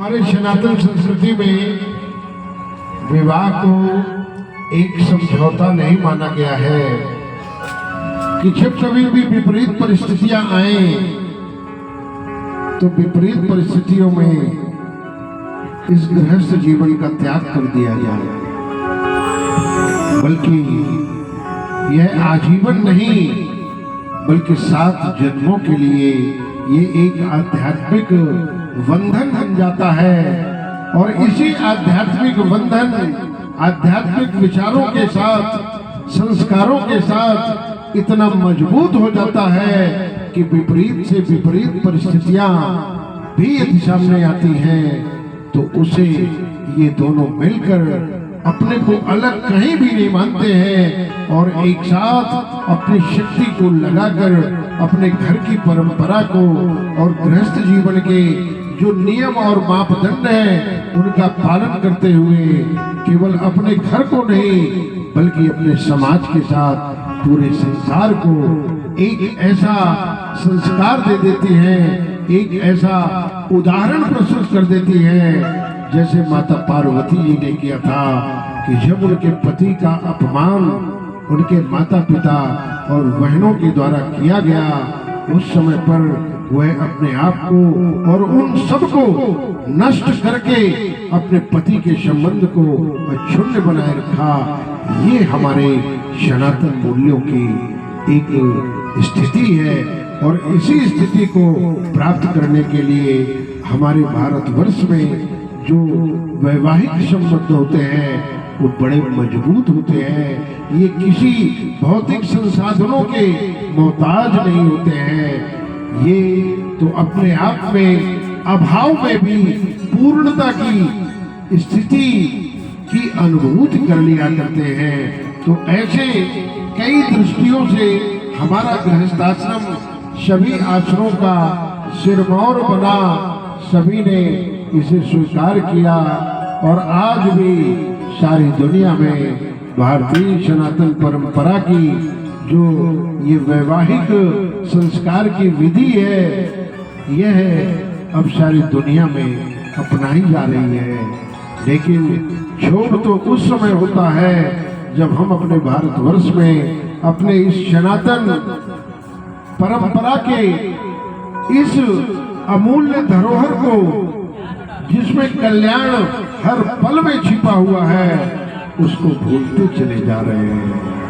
हमारे सनातन संस्कृति में विवाह को एक समझौता नहीं माना गया है कि जब कभी भी विपरीत परिस्थितियां आए तो विपरीत परिस्थितियों में इस गृहस्थ जीवन का त्याग कर दिया जाए, बल्कि यह आजीवन नहीं बल्कि 7 जन्मों के लिए ये एक आध्यात्मिक बंधन बन जाता है। और इसी आध्यात्मिक बंधन आध्यात्मिक विचारों के साथ, संस्कारों के साथ इतना मजबूत हो जाता है कि विपरीत से विपरीत परिस्थितियां भी यदि सामने आती हैं तो उसे ये दोनों मिलकर अपने को अलग कहीं भी नहीं मानते हैं और एक साथ अपनी शक्ति को लगाकर अपने घर की परंपरा को और गृहस्थ जीवन के जो नियम और मापदंड हैं उनका पालन करते हुए केवल अपने घर को नहीं बल्कि अपने समाज के साथ पूरे संसार को एक ऐसा संस्कार दे देती है, एक ऐसा उदाहरण प्रस्तुत कर देती है जैसे माता पार्वती जी ने किया था कि जब उनके पति का अपमान उनके माता पिता और बहनों के द्वारा किया गया, उस समय पर वह अपने आप को और उन सबको नष्ट करके अपने पति के संबंध को अक्षुण्ण बनाए रखा। ये हमारे सनातन मूल्यों की एक स्थिति है और इसी स्थिति को प्राप्त करने के लिए हमारे भारतवर्ष में जो वैवाहिक संबंध होते हैं वो बड़े मजबूत होते हैं। ये किसी भौतिक संसाधनों के मोहताज नहीं होते हैं। ये तो अपने आप में अभाव में भी पूर्णता की स्थिति की अनुभूति कर लिया करते हैं। तो ऐसे कई दृष्टियों से हमारा गृहस्थाश्रम सभी आश्रमों का सिरमौर बना, सभी ने इसे स्वीकार किया और आज भी सारी दुनिया में भारतीय सनातन परंपरा की जो ये वैवाहिक संस्कार की विधि है यह अब सारी दुनिया में अपनाई जा रही है। लेकिन छोड़ तो उस समय होता है जब हम अपने भारतवर्ष में अपने इस सनातन परंपरा के इस अमूल्य धरोहर को जिसमें कल्याण हर पल में छिपा हुआ है उसको भूलते चले जा रहे हैं।